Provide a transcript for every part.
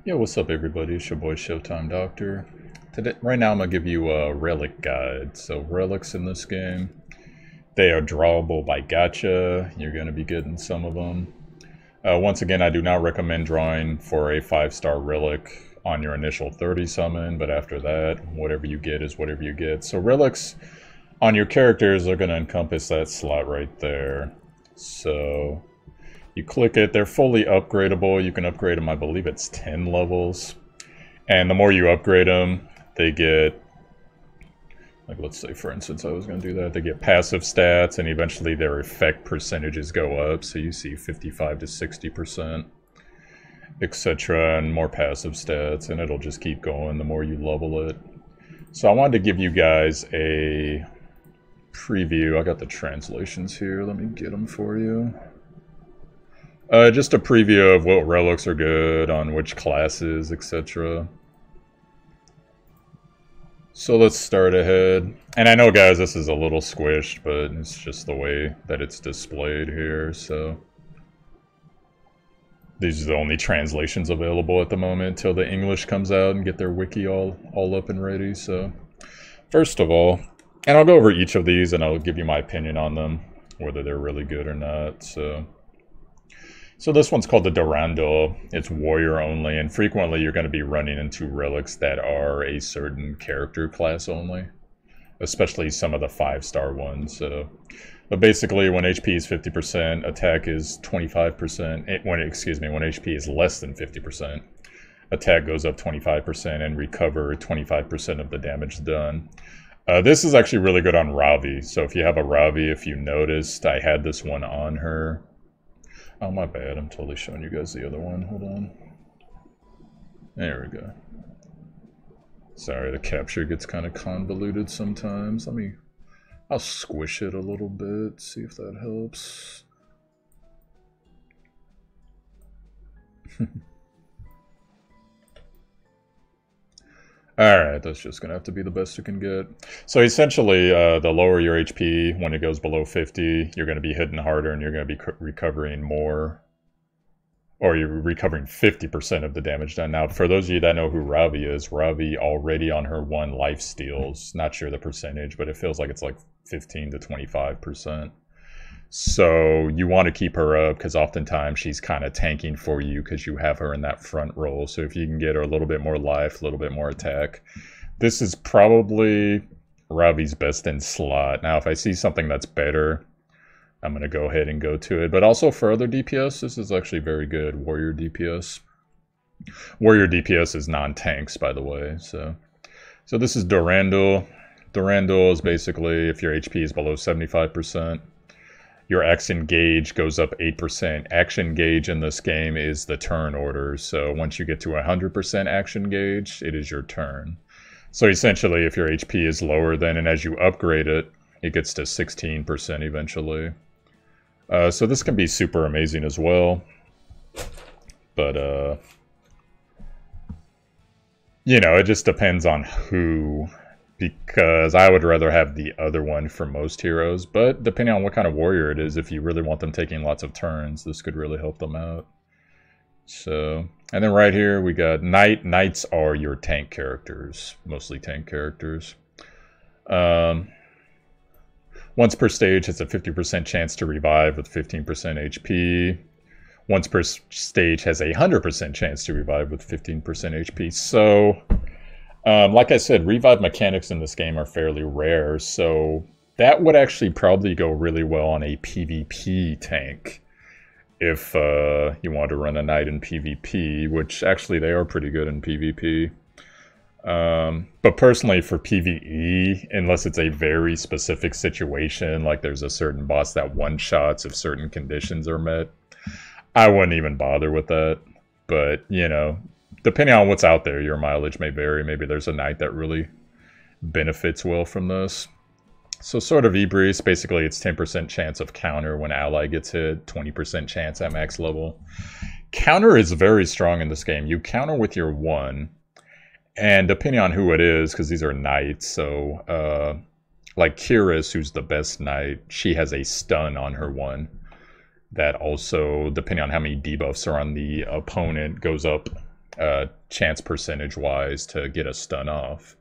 Yo, what's up everybody? It's your boy ShowtimeDr. Today, right now I'm going to give you a relic guide. So relics in this game, they are drawable by gacha. You're going to be getting some of them. Once again, I do not recommend drawing for a 5-star relic on your initial 30 summon, but after that, whatever you get is whatever you get. So relics on your characters are going to encompass that slot right there. So you click it, they're fully upgradable. You can upgrade them, I believe it's 10 levels. And the more you upgrade them, they get, like let's say for instance I was going to do that, they get passive stats and eventually their effect percentages go up. So you see 55 to 60%, etc. and more passive stats, and it'll just keep going the more you level it. So I wanted to give you guys a preview. I got the translations here, let me get them for you. Just a preview of what relics are good on which classes, etc. So let's start ahead. And I know guys this is a little squished, but it's just the way that it's displayed here. So these are the only translations available at the moment till the English comes out and get their wiki all up and ready. So first of all, and I'll go over each of these and I'll give you my opinion on them, whether they're really good or not. So this one's called the Durandal. It's warrior only, and frequently you're going to be running into relics that are a certain character class only, especially some of the 5-star ones. But basically, when HP is 50%, attack is 25%. When HP is less than 50%, attack goes up 25% and recover 25% of the damage done. This is actually really good on Ravi. So if you have a Ravi, if you noticed, I had this one on her. Oh, my bad. I'm totally showing you guys the other one. Hold on. There we go. Sorry, the capture gets kind of convoluted sometimes. I'll squish it a little bit, see if that helps. Alright, that's just going to have to be the best you can get. So essentially, the lower your HP, when it goes below 50, you're going to be hitting harder and you're going to be recovering more. Or you're recovering 50% of the damage done. Now, for those of you that know who Ravi is, Ravi already on her 1 life steals. Not sure the percentage, but it feels like it's like 15 to 25%. So you want to keep her up because oftentimes she's kind of tanking for you because you have her in that front row. So if you can get her a little bit more life, a little bit more attack, this is probably Ravi's best in slot. Now if I see something that's better, I'm going to go ahead and go to it. But also for other DPS, this is actually very good. Warrior DPS. Warrior DPS is non-tanks, by the way. So this is Durandal. Durandal is basically if your HP is below 75%. Your action gauge goes up 8%. Action gauge in this game is the turn order. So once you get to 100% action gauge, it is your turn. So essentially, if your HP is lower than, and as you upgrade it, it gets to 16% eventually. So this can be super amazing as well. But, you know, it just depends on who. Because I would rather have the other one for most heroes, but depending on what kind of warrior it is, if you really want them taking lots of turns, this could really help them out. So, and then right here we got Knight. Knights are your tank characters, mostly tank characters. Once per stage, it's a 50% chance to revive with 15% HP. Once per stage has a 100% chance to revive with 15% HP. So like I said, revive mechanics in this game are fairly rare, so that would actually probably go really well on a PvP tank if you want to run a knight in PvP, which actually they are pretty good in PvP. But personally for PvE, unless it's a very specific situation, like there's a certain boss that one-shots if certain conditions are met, I wouldn't even bother with that. But, you know, depending on what's out there, your mileage may vary. Maybe there's a knight that really benefits well from this. So sort of Ibris, basically it's 10% chance of counter when ally gets hit, 20% chance at max level. Counter is very strong in this game. You counter with your 1, and depending on who it is, because these are knights, so like Kiris, who's the best knight, she has a stun on her 1. That also, depending on how many debuffs are on the opponent, goes up chance percentage-wise to get a stun off.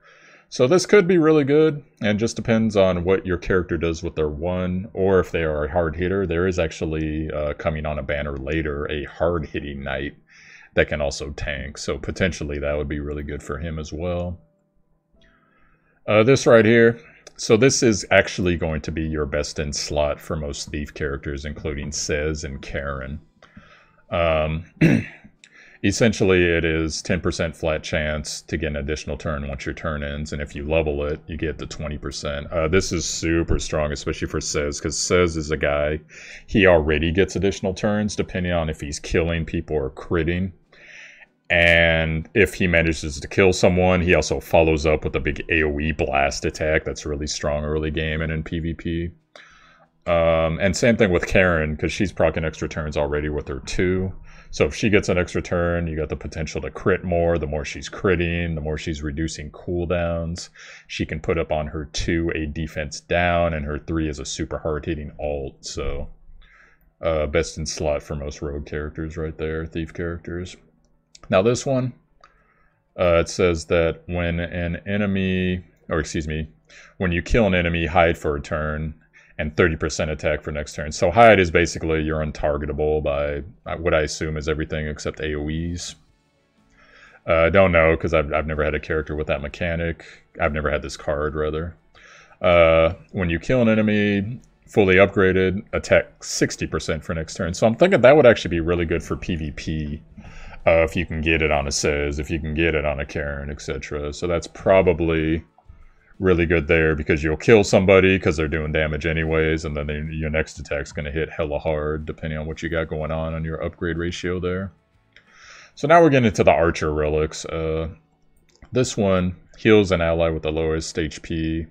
So this could be really good, and just depends on what your character does with their one, or if they are a hard hitter. There is actually, coming on a banner later, a hard-hitting knight that can also tank, so potentially that would be really good for him as well. This right here, so this is actually going to be your best in slot for most thief characters, including Sez and Karen. Essentially, it is 10% flat chance to get an additional turn once your turn ends, and if you level it, you get the 20%. This is super strong, especially for Sez, because Sez is a guy, he already gets additional turns, depending on if he's killing people or critting. And if he manages to kill someone, he also follows up with a big AoE blast attack that's really strong early game and in PvP. And same thing with Karen, because she's proccing extra turns already with her 2. So if she gets an extra turn, you got the potential to crit more. The more she's critting, the more she's reducing cooldowns. She can put up on her 2 a defense down, and her 3 is a super hard-hitting ult. So best in slot for most rogue characters right there, thief characters. Now this one, it says that when an enemy, or excuse me, when you kill an enemy, hide for a turn, and 30% attack for next turn. So hide is basically you're untargetable by what I assume is everything except AoEs. I don't know, because I've never had a character with that mechanic. I've never had this card, rather. When you kill an enemy, fully upgraded, attack 60% for next turn. So I'm thinking that would actually be really good for PvP. If you can get it on a Sez, if you can get it on a Karen, etc. So that's probably really good there, because you'll kill somebody because they're doing damage anyways, and then your next attack's going to hit hella hard, depending on what you got going on your upgrade ratio there. So now we're getting into the Archer relics. This one heals an ally with the lowest HP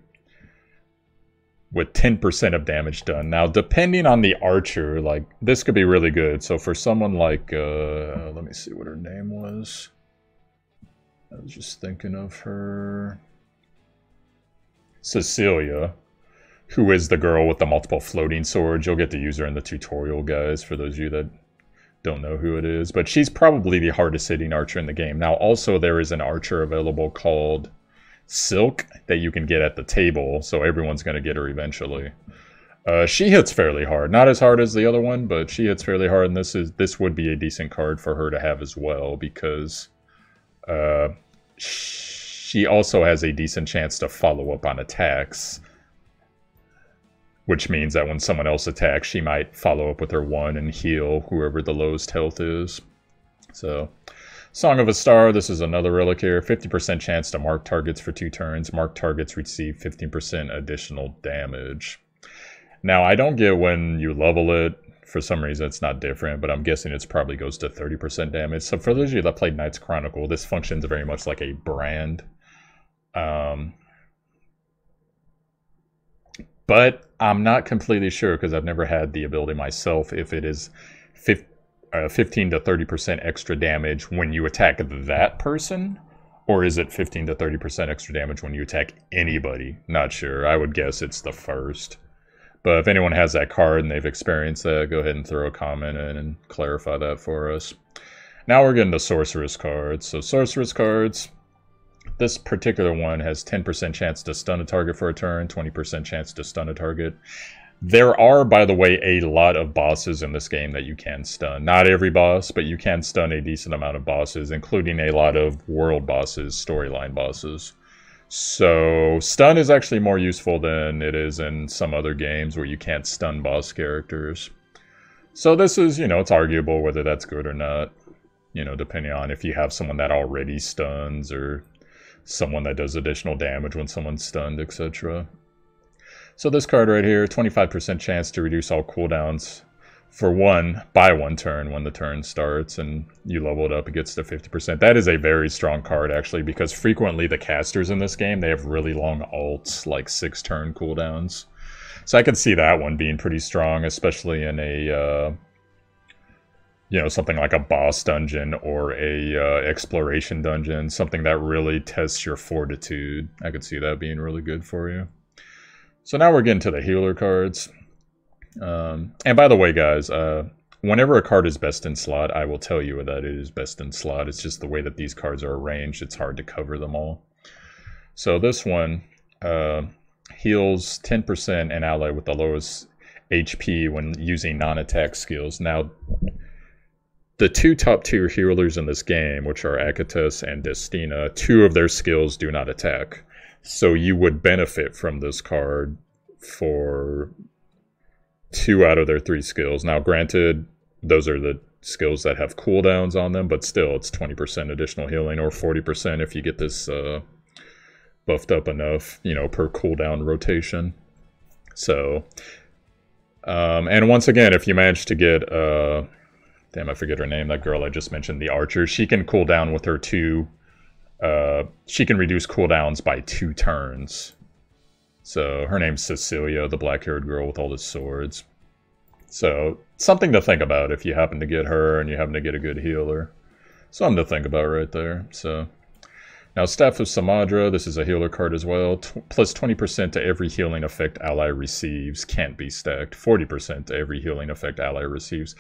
with 10% of damage done. Now, depending on the Archer, like, this could be really good. So for someone like, let me see what her name was. I was just thinking of her. Cecilia, who is the girl with the multiple floating swords. You'll get to use her in the tutorial, guys, for those of you that don't know who it is. But she's probably the hardest hitting archer in the game. Now, also, there is an archer available called Silk that you can get at the table, so everyone's going to get her eventually. She hits fairly hard. Not as hard as the other one, but she hits fairly hard, and this would be a decent card for her to have as well, because she also has a decent chance to follow up on attacks, which means that when someone else attacks, she might follow up with her 1 and heal whoever the lowest health is. So, Song of a Star, this is another relic here. 50% chance to mark targets for 2 turns. Marked targets receive 15% additional damage. Now, I don't get when you level it. For some reason, it's not different, but I'm guessing it probably goes to 30% damage. So for those of you that played Knights Chronicle, this functions very much like a brand. But I'm not completely sure, because I've never had the ability myself, if it is 15 to 30% extra damage when you attack that person, or is it 15 to 30% extra damage when you attack anybody? Not sure. I would guess it's the first. But if anyone has that card and they've experienced that, go ahead and throw a comment in and clarify that for us. Now we're getting to Sorceress cards. So Sorceress cards, this particular one has 10% chance to stun a target for a turn, 20% chance to stun a target. There are, by the way, a lot of bosses in this game that you can stun. Not every boss, but you can stun a decent amount of bosses, including a lot of world bosses, storyline bosses. So stun is actually more useful than it is in some other games where you can't stun boss characters. So this is, it's arguable whether that's good or not, depending on if you have someone that already stuns or someone that does additional damage when someone's stunned, etc. So this card right here, 25% chance to reduce all cooldowns by one turn when the turn starts, and you level it up, it gets to 50%. That is a very strong card, actually, because frequently the casters in this game, they have really long ults, like 6 turn cooldowns. So I could see that one being pretty strong, especially in a, something like a boss dungeon or a exploration dungeon, something that really tests your fortitude. I could see that being really good for you. So now we're getting to the healer cards. And by the way, guys, whenever a card is best in slot, I will tell you that it is best in slot. It's just the way that these cards are arranged. It's hard to cover them all. So this one heals 10% an ally with the lowest HP when using non-attack skills. Now, the two top tier healers in this game, which are Akatus and Destina, 2 of their skills do not attack. So you would benefit from this card for 2 out of their 3 skills. Now, granted, those are the skills that have cooldowns on them, but still, it's 20% additional healing, or 40% if you get this buffed up enough, you know, per cooldown rotation. So, and once again, if you manage to get, damn, I forget her name, that girl I just mentioned, the archer, she can cool down with her 2, she can reduce cooldowns by 2 turns. So her name's Cecilia, the black-haired girl with all the swords. So something to think about if you happen to get her and you happen to get a good healer. Something to think about right there. So now Staff of Samadra, this is a healer card as well. Plus 20% to every healing effect ally receives. Can't be stacked. 40% to every healing effect ally receives.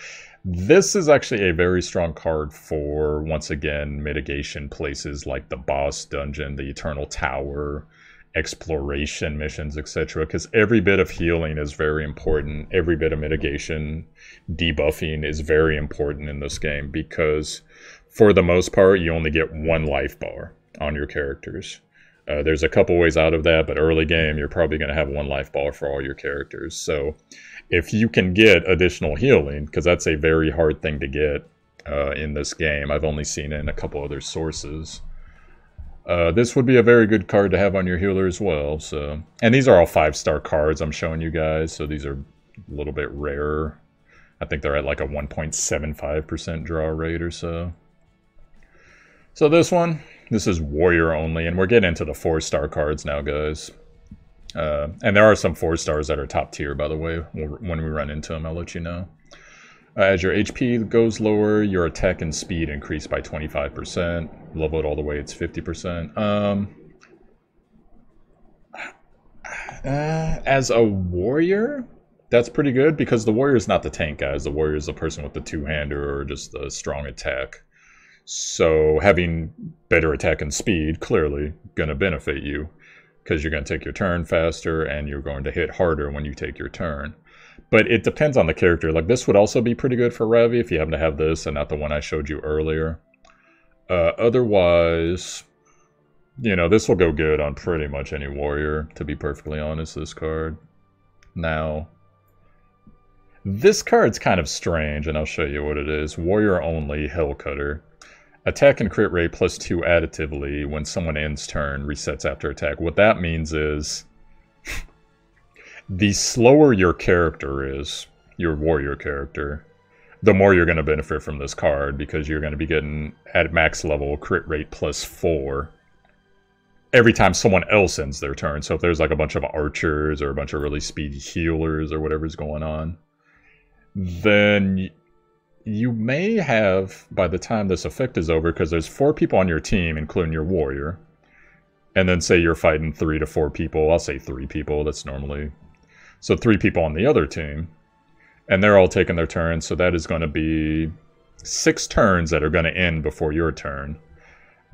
This is actually a very strong card for, once again, mitigation places like the boss dungeon, the Eternal Tower, exploration missions, etc. Because every bit of healing is very important. Every bit of mitigation, debuffing is very important in this game because for the most part, you only get 1 life bar on your characters. There's a couple ways out of that, but early game, you're probably going to have 1 life bar for all your characters. So if you can get additional healing, because that's a very hard thing to get in this game, I've only seen it in a couple other sources. This would be a very good card to have on your healer as well. So, and these are all 5-star cards I'm showing you guys, so these are a little bit rarer. I think they're at like a 1.75% draw rate or so. So this one, this is warrior only, and we're getting into the 4-star cards now, guys. And there are some 4-stars that are top tier, by the way. When we run into them, I'll let you know. As your HP goes lower, your attack and speed increase by 25%. Level it all the way, it's 50%. As a warrior, that's pretty good, because the warrior is not the tank, guys. The warrior is the person with the 2-hander or just the strong attack. So having better attack and speed, clearly going to benefit you, because you're going to take your turn faster and you're going to hit harder when you take your turn. But it depends on the character. Like, this would also be pretty good for Ravi if you happen to have this and not the one I showed you earlier. Otherwise, you know, this will go good on pretty much any warrior, to be perfectly honest, this card. Now, this card's kind of strange, and I'll show you what it is. Warrior only, Hellcutter. Attack and crit rate plus 2 additively when someone ends turn, resets after attack. What that means is the slower your character is, your warrior character, the more you're going to benefit from this card, because you're going to be getting, at max level, crit rate plus 4 every time someone else ends their turn. So if there's like a bunch of archers or a bunch of really speedy healers or whatever's going on, then you may have, by the time this effect is over, because there's 4 people on your team, including your warrior, and then say you're fighting 3 to 4 people, I'll say 3 people, that's normally... So 3 people on the other team, and they're all taking their turn, so that is going to be 6 turns that are going to end before your turn.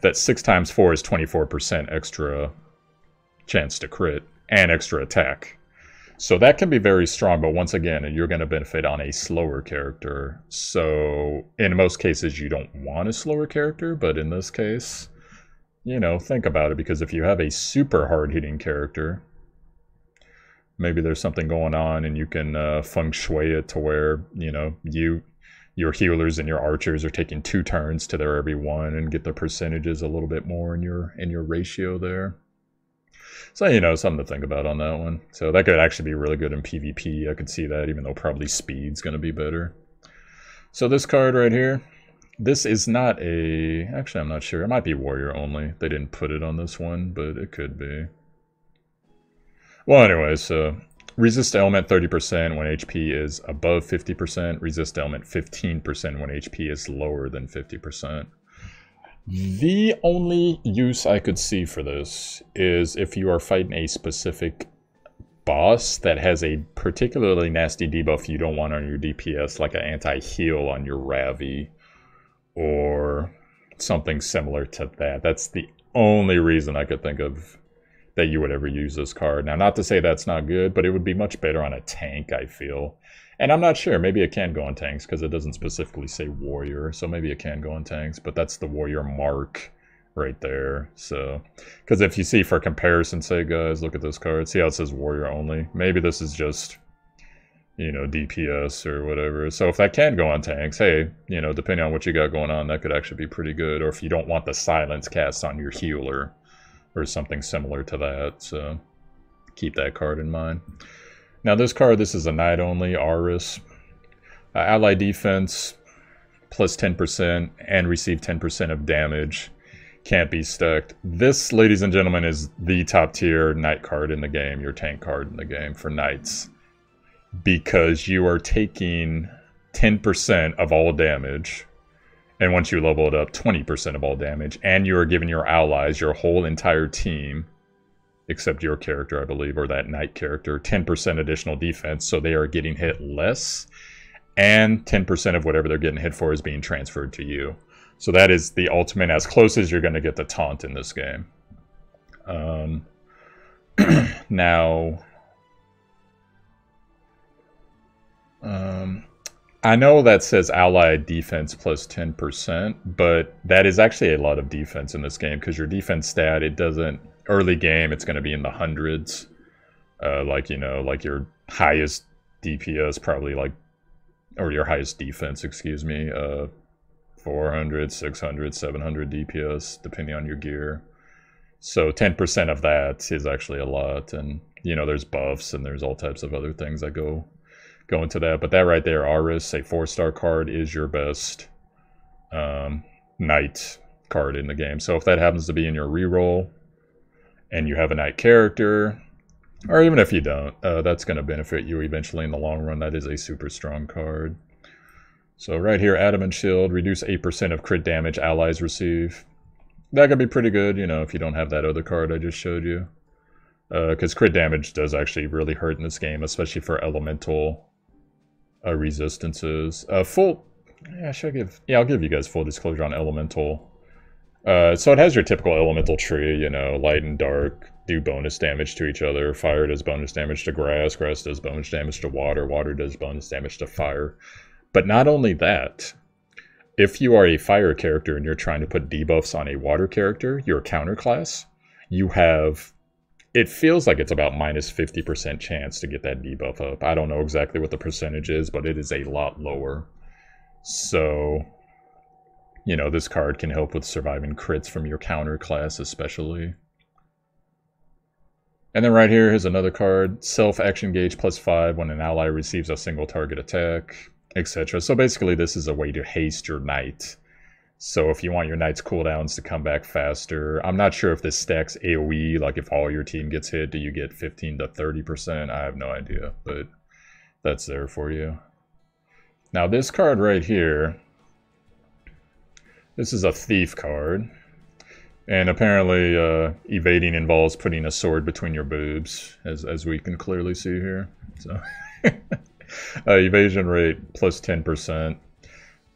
That 6 times 4 is 24% extra chance to crit, and extra attack. So that can be very strong, but once again, you're going to benefit on a slower character. So in most cases, you don't want a slower character, but in this case, you know, think about it, because if you have a super hard-hitting character, maybe there's something going on and you can feng shui it to where, you know, your healers and your archers are taking 2 turns to their every one and get the percentages a little bit more in your ratio there. So, you know, something to think about on that one. So that could actually be really good in PvP. I could see that, even though probably speed's going to be better. So this card right here, this is not a... Actually, I'm not sure. It might be warrior only. They didn't put it on this one, but it could be. Well, anyway, so resist element 30% when HP is above 50%. Resist element 15% when HP is lower than 50%. The only use I could see for this is if you are fighting a specific boss that has a particularly nasty debuff you don't want on your DPS, like an anti-heal on your Ravi, or something similar to that. That's the only reason I could think of that you would ever use this card. Now, not to say that's not good, but it would be much better on a tank, I feel. And I'm not sure, maybe it can go on tanks, because it doesn't specifically say warrior, so maybe it can go on tanks, but that's the warrior mark right there. So, because if you see, for comparison's sake, guys, look at this card, see how it says warrior only? Maybe this is just, you know, DPS or whatever. So if that can go on tanks, hey, you know, depending on what you got going on, that could actually be pretty good. Or if you don't want the silence cast on your healer, or something similar to that, so keep that card in mind. Now this card, this is a knight only, Aris. Ally defense, plus 10%, and receive 10% of damage. Can't be stacked. This, ladies and gentlemen, is the top tier knight card in the game, your tank card in the game for knights. Because you are taking 10% of all damage, and once you level it up, 20% of all damage, and you are giving your allies, your whole entire team, except your character, I believe, or that knight character, 10% additional defense, so they are getting hit less, and 10% of whatever they're getting hit for is being transferred to you. So that is the ultimate, as close as you're going to get the taunt in this game. Now, I know that says allied defense plus 10%, but that is actually a lot of defense in this game, because your defense stat, it doesn't, early game, it's going to be in the hundreds. Like, you know, like your highest DPS probably like, or your highest defense, excuse me, 400, 600, 700 DPS, depending on your gear. So 10% of that is actually a lot, and, you know, there's buffs and there's all types of other things that go into that, but that right there, Aris, a 4-star card, is your best knight card in the game. So if that happens to be in your reroll, and you have a knight character, or even if you don't, that's going to benefit you eventually in the long run. That is a super strong card. So right here, Adamant Shield, reduce 8% of crit damage allies receive. That could be pretty good, you know, if you don't have that other card I just showed you. Because crit damage does actually really hurt in this game, especially for elemental resistances. I'll give you guys full disclosure on elemental. So it has your typical elemental tree, you know, light and dark do bonus damage to each other. Fire does bonus damage to grass, grass does bonus damage to water, water does bonus damage to fire. But not only that, if you are a fire character and you're trying to put debuffs on a water character, your counter class, you have, it feels like it's about minus 50% chance to get that debuff up. I don't know exactly what the percentage is, but it is a lot lower. So, you know, this card can help with surviving crits from your counter class especially. And then right here, here's another card. Self-action gauge plus 5 when an ally receives a single target attack, etc. So basically this is a way to haste your knight. So if you want your knight's cooldowns to come back faster, I'm not sure if this stacks AoE, like if all your team gets hit, do you get 15 to 30%? I have no idea, but that's there for you. Now this card right here, this is a thief card. And apparently evading involves putting a sword between your boobs, as we can clearly see here. So evasion rate plus 10%.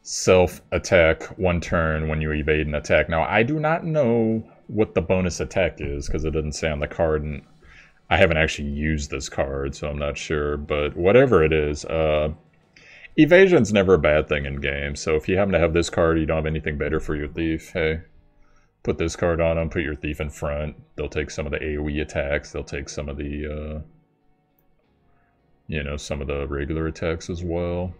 Self-attack 1 turn when you evade an attack. Now, I do not know what the bonus attack is, because it doesn't say on the card, and I haven't actually used this card, so I'm not sure. But whatever it is, evasion's never a bad thing in games. So if you happen to have this card, you don't have anything better for your thief, hey, put this card on them, put your thief in front. They'll take some of the AoE attacks. They'll take some of the, you know, some of the regular attacks as well.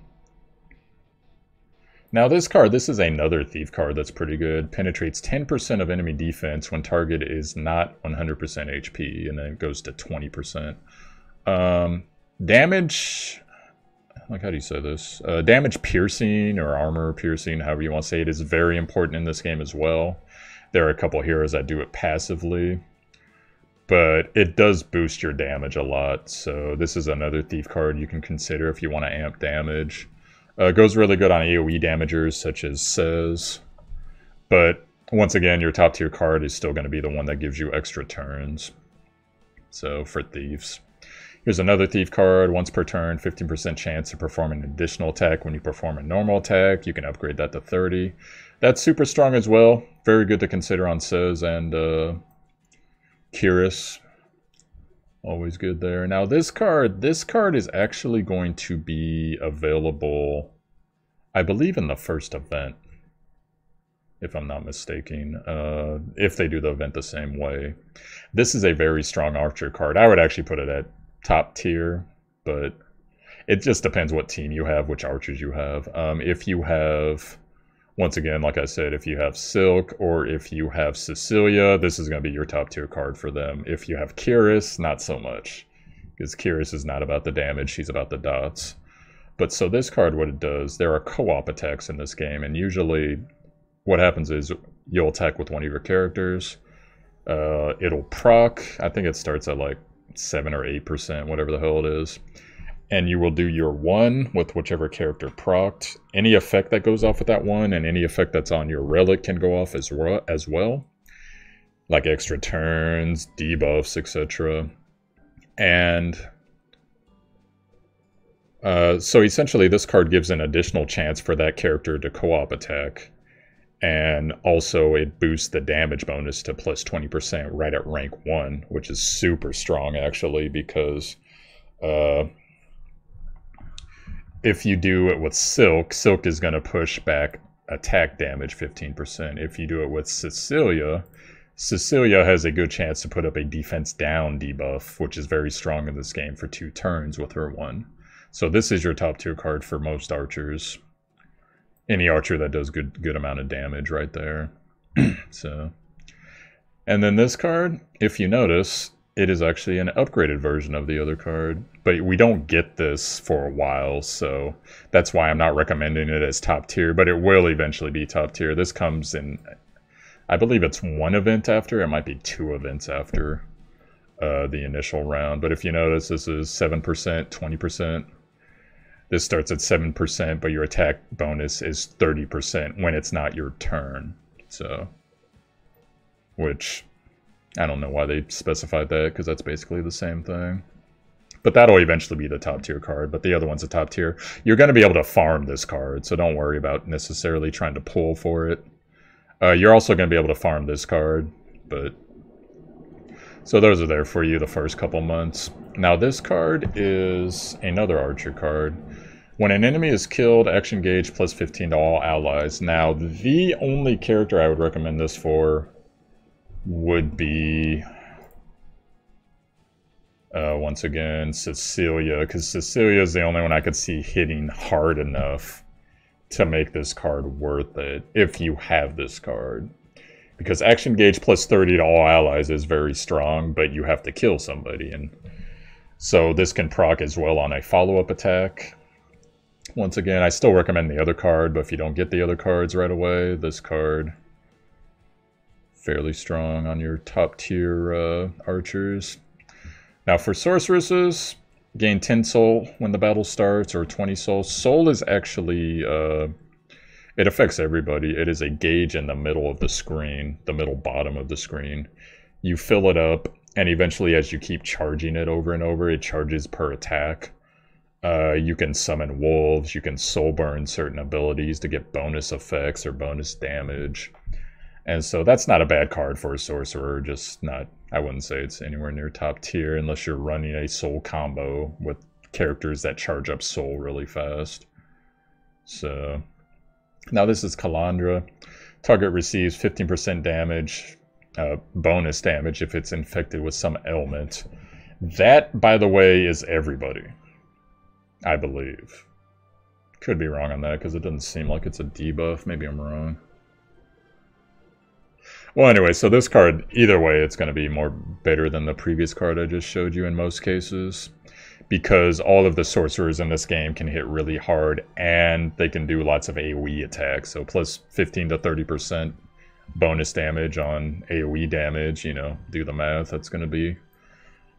Now this card, this is another thief card that's pretty good. Penetrates 10% of enemy defense when target is not 100% HP, and then it goes to 20%. Damage, like, how do you say this? Damage piercing or armor piercing, however you want to say it, is very important in this game as well. There are a couple heroes that do it passively, but it does boost your damage a lot. So this is another thief card you can consider if you want to amp damage. Goes really good on AoE damagers such as Sez, but once again, your top tier card is still going to be the one that gives you extra turns. So for thieves. Here's another thief card. Once per turn, 15% chance to perform an additional attack when you perform a normal attack. You can upgrade that to 30. That's super strong as well. Very good to consider on Sez and Curious. Always good there. Now this card is actually going to be available, I believe, in the first event, if I'm not mistaken, if they do the event the same way. This is a very strong archer card. I would actually put it at top tier, but it just depends what team you have, which archers you have. If you have, once again, like I said, if you have Silk or if you have Cecilia, this is going to be your top tier card for them. If you have Curious, not so much, because Curious is not about the damage, she's about the dots. But so this card, what it does, there are co-op attacks in this game, and usually what happens is you'll attack with one of your characters. It'll proc, I think it starts at like 7 or 8%, whatever the hell it is. And you will do your 1 with whichever character procced. Any effect that goes off with that 1 and any effect that's on your relic can go off as well. Like extra turns, debuffs, etc. And so essentially this card gives an additional chance for that character to co-op attack. And also it boosts the damage bonus to plus 20% right at rank 1, which is super strong actually, because if you do it with Silk, Silk is going to push back attack damage 15%. If you do it with Cecilia, Cecilia has a good chance to put up a defense down debuff, which is very strong in this game for 2 turns with her 1. So this is your top tier card for most archers. Any archer that does good amount of damage right there. So, and then this card, if you notice, it is actually an upgraded version of the other card, but we don't get this for a while, so that's why I'm not recommending it as top tier, but it will eventually be top tier. This comes in, I believe it's 1 event after, it might be 2 events after the initial round, but if you notice, this is 7%, 20%. This starts at 7%, but your attack bonus is 30% when it's not your turn, so, which, I don't know why they specified that, because that's basically the same thing. But that'll eventually be the top tier card, but the other one's a top tier. You're going to be able to farm this card, so don't worry about necessarily trying to pull for it. You're also going to be able to farm this card, but... So those are there for you the first couple months. Now this card is another archer card. When an enemy is killed, action gauge plus 15 to all allies. Now the only character I would recommend this for would be, once again, Cecilia, because Cecilia is the only one I could see hitting hard enough to make this card worth it, if you have this card. Because action gauge plus 30 to all allies is very strong, but you have to kill somebody, and so this can proc as well on a follow-up attack. Once again, I still recommend the other card, but if you don't get the other cards right away, this card... fairly strong on your top tier archers. Now for sorceresses, gain 10 soul when the battle starts, or 20 soul. Soul is actually, it affects everybody. It is a gauge in the middle of the screen, the middle bottom of the screen. You fill it up, and eventually as you keep charging it over and over, it charges per attack. You can summon wolves, you can soul burn certain abilities to get bonus effects or bonus damage. And so that's not a bad card for a sorcerer, just not, I wouldn't say it's anywhere near top tier unless you're running a soul combo with characters that charge up soul really fast. So, now this is Calandra. Target receives 15% damage, bonus damage if it's infected with some ailment. That, by the way, is everybody, I believe. Could be wrong on that because it doesn't seem like it's a debuff. Maybe I'm wrong. Well, anyway, so this card, either way, it's going to be more better than the previous card I just showed you in most cases. Because all of the sorcerers in this game can hit really hard, and they can do lots of AoE attacks. So plus 15 to 30% bonus damage on AoE damage, you know, do the math. That's going to be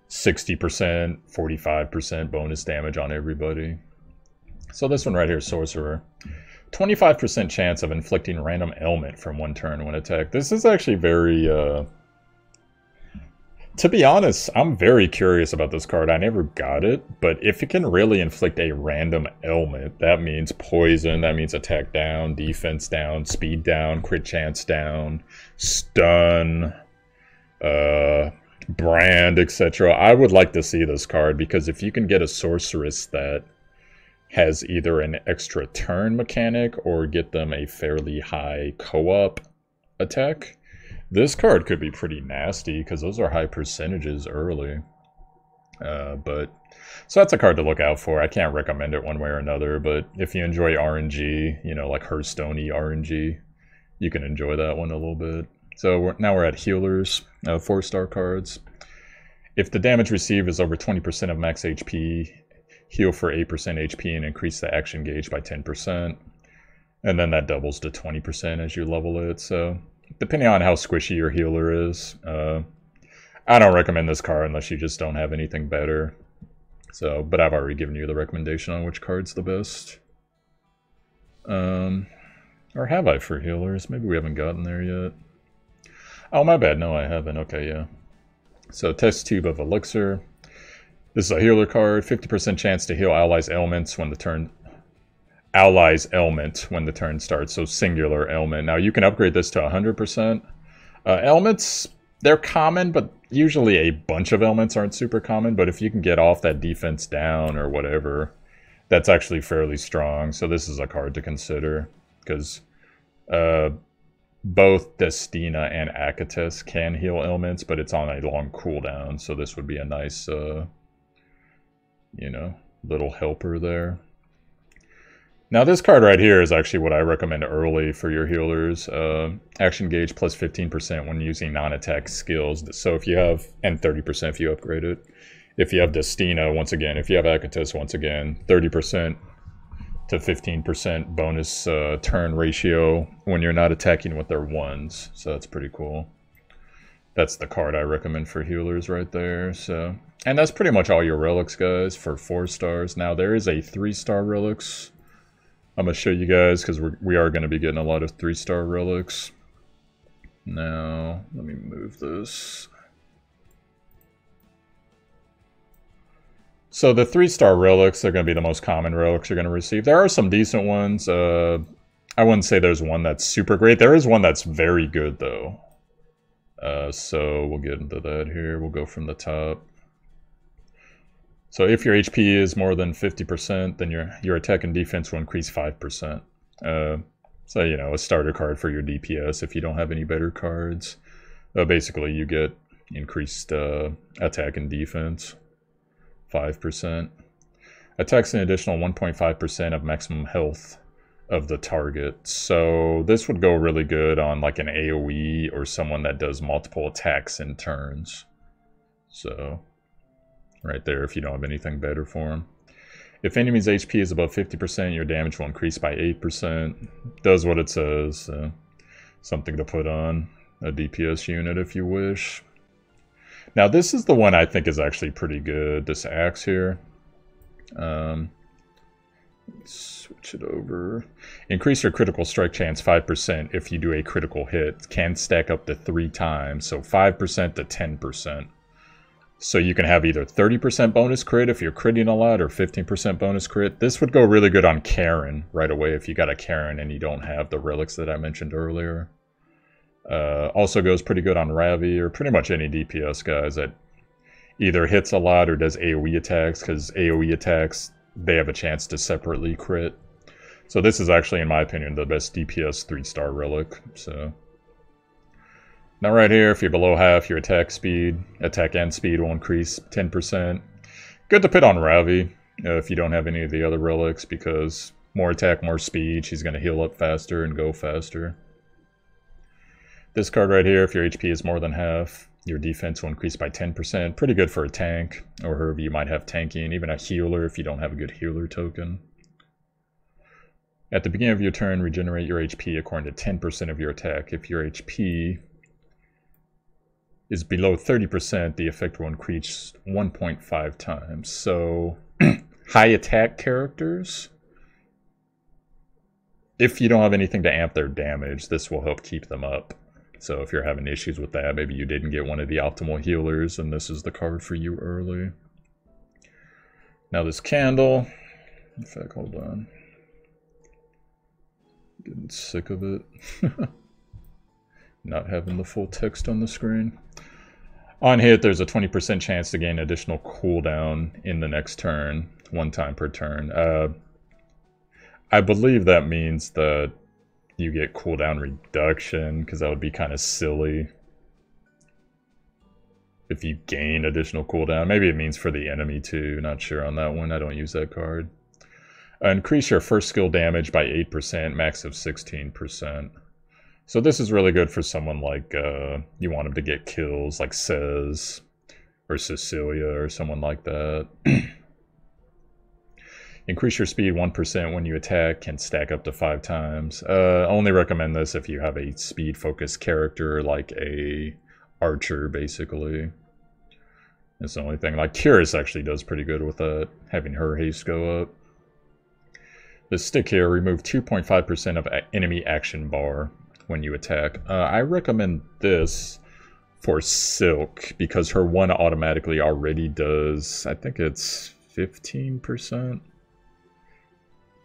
60%, 45% bonus damage on everybody. So this one right here, Sorcerer. 25% chance of inflicting random ailment from one turn when attacked. This is actually very, To be honest, I'm very curious about this card. I never got it, but if it can really inflict a random ailment, that means poison, that means attack down, defense down, speed down, crit chance down, stun, brand, etc. I would like to see this card, because if you can get a sorceress that has either an extra turn mechanic or get them a fairly high co-op attack, this card could be pretty nasty, because those are high percentages early. So that's a card to look out for. I can't recommend it one way or another, but if you enjoy RNG, you know, like Hearthstone-y RNG, you can enjoy that one a little bit. So now we're at healers, 4-star cards. If the damage received is over 20% of max HP, heal for 8% HP and increase the action gauge by 10%. And then that doubles to 20% as you level it, so depending on how squishy your healer is, I don't recommend this card unless you just don't have anything better. So, but I've already given you the recommendation on which card's the best. Or have I for healers? Maybe we haven't gotten there yet. Oh, my bad. No, I haven't. Okay, yeah. So, Test Tube of Elixir. This is a healer card. 50% chance to heal allies' ailments when the turn... Allies ailment when the turn starts, so singular ailment. Now you can upgrade this to 100%. Ailments, they're common, but usually a bunch of ailments aren't super common, but if you can get off that defense down or whatever, that's actually fairly strong. So this is a card to consider, because both Destina and Akatis can heal ailments, but it's on a long cooldown, so this would be a nice, you know, little helper there. Now this card right here is actually what I recommend early for your healers. Action gauge plus 15% when using non-attack skills. So if you have, and 30% if you upgrade it. If you have Destina, once again, if you have Akatis, once again, 30% to 15% bonus turn ratio when you're not attacking with their ones. So that's pretty cool. That's the card I recommend for healers right there. So, and that's pretty much all your relics, guys, for 4 stars. Now there is a 3-star relics. I'm going to show you guys, because we are going to be getting a lot of 3-star relics. Now, let me move this. So the 3-star relics are going to be the most common relics you're going to receive. There are some decent ones. I wouldn't say there's one that's super great. There is one that's very good, though. So we'll get into that here. We'll go from the top. So if your HP is more than 50%, then your attack and defense will increase 5%. So, you know, a starter card for your DPS if you don't have any better cards. Basically, you get increased attack and defense, 5%. Attacks an additional 1.5% of maximum health of the target. So this would go really good on like an AoE or someone that does multiple attacks in turns. So... right there, if you don't have anything better for them. If enemy's HP is above 50%, your damage will increase by 8%. Does what it says. Something to put on a DPS unit if you wish. Now this is the one I think is actually pretty good, this axe here. Switch it over. Increase your critical strike chance 5% if you do a critical hit. Can stack up to 3 times, so 5% to 10%. So you can have either 30% bonus crit if you're critting a lot, or 15% bonus crit. This would go really good on Karen right away if you got a Karen and you don't have the relics that I mentioned earlier. Also goes pretty good on Ravi, or pretty much any DPS guys that either hits a lot or does AoE attacks, because AoE attacks, they have a chance to separately crit. So this is actually, in my opinion, the best DPS 3-star relic. So... now right here, if you're below half, your attack and speed will increase 10%. Good to put on Ravi if you don't have any of the other relics, because more attack, more speed, she's going to heal up faster and go faster. This card right here, if your HP is more than half, your defense will increase by 10%. Pretty good for a tank, or whoever you might have tanking, even a healer if you don't have a good healer token. At the beginning of your turn, regenerate your HP according to 10% of your attack. If your HP is below 30%, the effect will increase 1.5 times. So, high attack characters, if you don't have anything to amp their damage, this will help keep them up. So if you're having issues with that, maybe you didn't get one of the optimal healers, and this is the card for you early. Now this candle, in fact, hold on. Getting sick of it. Not having the full text on the screen. On hit, there's a 20% chance to gain additional cooldown in the next turn, 1 time per turn. I believe that means that you get cooldown reduction, because that would be kind of silly if you gain additional cooldown. Maybe it means for the enemy too, not sure on that one, I don't use that card. Increase your first skill damage by 8%, max of 16%. So this is really good for someone like, you want him to get kills, like Cez, or Cecilia, or someone like that. Increase your speed 1% when you attack, can stack up to 5 times. Only recommend this if you have a speed-focused character, like a archer, basically. That's the only thing. Like, Curious actually does pretty good with that, having her haste go up. The stick here, remove 2.5% of enemy action bar when you attack. I recommend this for Silk, because her one automatically already does, I think it's 15%.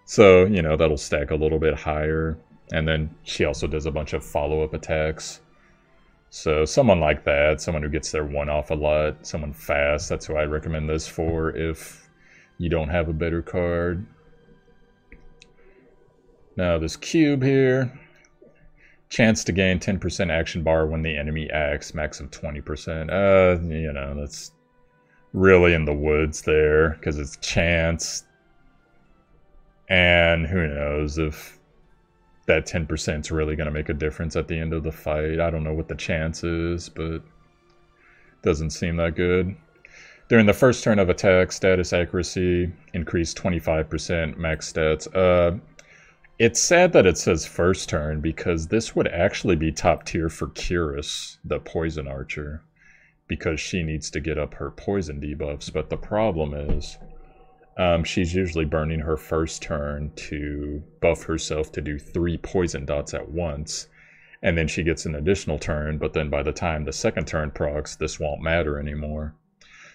So, you know, that'll stack a little bit higher. And then she also does a bunch of follow-up attacks. So someone like that, someone who gets their one off a lot, someone fast, that's who I recommend this for if you don't have a better card. Now this cube here, chance to gain 10% action bar when the enemy acts, max of 20%. You know, that's really in the woods there, because it's chance. And who knows if that 10% is really going to make a difference at the end of the fight. I don't know what the chance is, but doesn't seem that good. During the first turn of attack, status accuracy increased 25%, max stats. It's sad that it says first turn, because this would actually be top tier for Curious, the poison archer, because she needs to get up her poison debuffs. But the problem is, she's usually burning her first turn to buff herself to do 3 poison dots at once, and then she gets an additional turn, but then by the time the second turn procs, this won't matter anymore.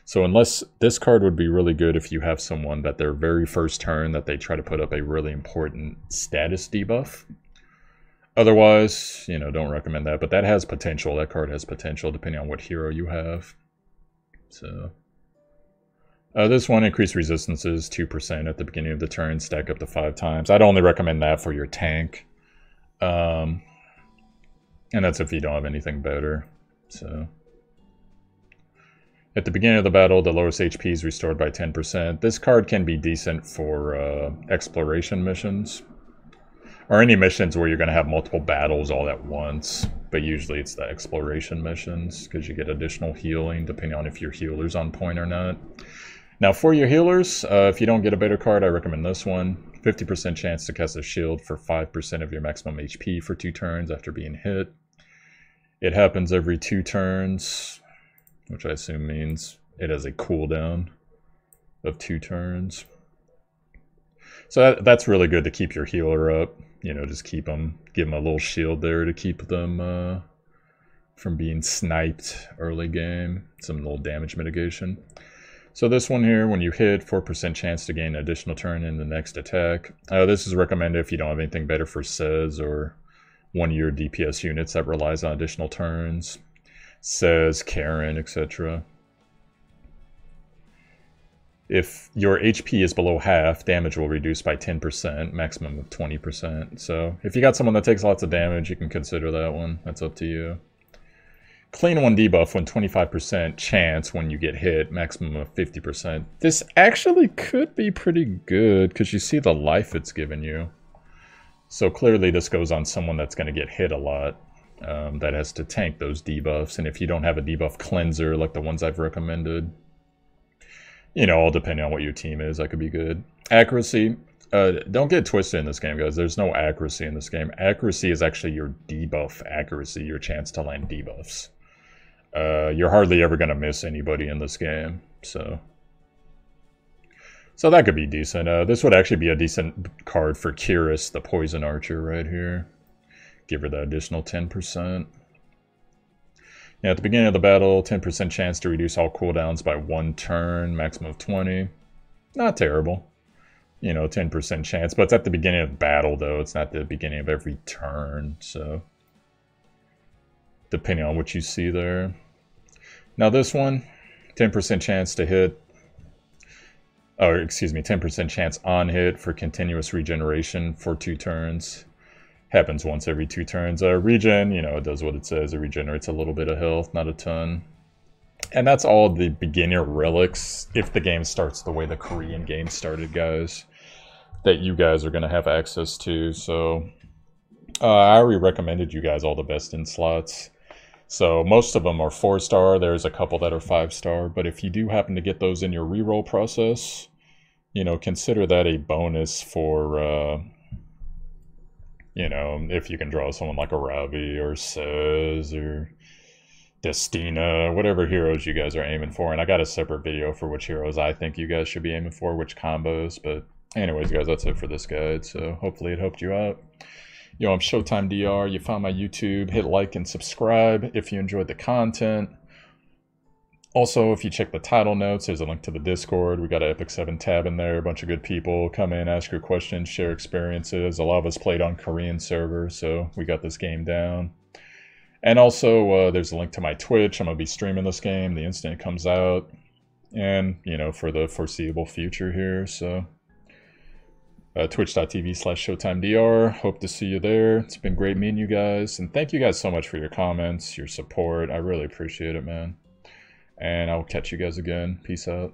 So unless this card would be really good if you have someone that their very first turn that they try to put up a really important status debuff. Otherwise, you know, don't recommend that, but that has potential. That card has potential depending on what hero you have. So this one, increased resistances 2% at the beginning of the turn, stack up to 5 times. I'd only recommend that for your tank. And that's if you don't have anything better. So at the beginning of the battle, the lowest HP is restored by 10%. This card can be decent for exploration missions, or any missions where you're going to have multiple battles all at once. But usually it's the exploration missions, because you get additional healing depending on if your healer's on point or not. Now for your healers, if you don't get a better card, I recommend this one. 50% chance to cast a shield for 5% of your maximum HP for 2 turns after being hit. It happens every 2 turns, which I assume means it has a cooldown of 2 turns. So that's really good to keep your healer up. You know, just keep them, give them a little shield there to keep them from being sniped early game. Some little damage mitigation. So this one here, when you hit, 4% chance to gain an additional turn in the next attack. This is recommended if you don't have anything better for Cez or one of your DPS units that relies on additional turns. Cez, Karen, etc. If your HP is below half, damage will reduce by 10%, maximum of 20%. So if you got someone that takes lots of damage, you can consider that one. That's up to you. Clean 1 debuff when 25% chance when you get hit, maximum of 50%. This actually could be pretty good, because you see the life it's given you. So clearly this goes on someone that's going to get hit a lot, that has to tank those debuffs. And if you don't have a debuff cleanser like the ones I've recommended, you know, all depending on what your team is, that could be good. Accuracy. Don't get twisted in this game, guys. There's no accuracy in this game. Accuracy is actually your debuff accuracy, your chance to land debuffs. You're hardly ever going to miss anybody in this game, so that could be decent. This would actually be a decent card for Curious, the poison archer right here. Give her that additional 10%. Yeah, at the beginning of the battle, 10% chance to reduce all cooldowns by 1 turn, maximum of 20. Not terrible. You know, 10% chance, but it's at the beginning of battle, though. It's not the beginning of every turn, so depending on what you see there. Now this one, 10% chance to hit, or excuse me, 10% chance on hit for continuous regeneration for 2 turns. Happens once every 2 turns. Regen, you know, it does what it says. It regenerates a little bit of health, not a ton. And that's all the beginner relics, if the game starts the way the Korean game started, guys, that you guys are going to have access to. So I already recommended you guys all the best in slots. So most of them are 4-star. There's a couple that are 5-star. But if you do happen to get those in your reroll process, you know, consider that a bonus for, you know, if you can draw someone like a Ravi or Sez or Destina, whatever heroes you guys are aiming for. And I got a separate video for which heroes I think you guys should be aiming for, which combos. But anyways, guys, that's it for this guide. So hopefully it helped you out. Yo, I'm ShowtimeDr. You found my YouTube. Hit like and subscribe if you enjoyed the content. Also, if you check the title notes, there's a link to the Discord. We got an Epic 7 tab in there. A bunch of good people. Come in, ask your questions, share experiences. A lot of us played on Korean servers, so we got this game down. And also, there's a link to my Twitch. I'm going to be streaming this game the instant it comes out. And, you know, for the foreseeable future here, so... twitch.tv/ShowtimeDr. Hope to see you there. It's been great meeting you guys. And thank you guys so much for your comments, your support. I really appreciate it, man. And I'll catch you guys again. Peace out.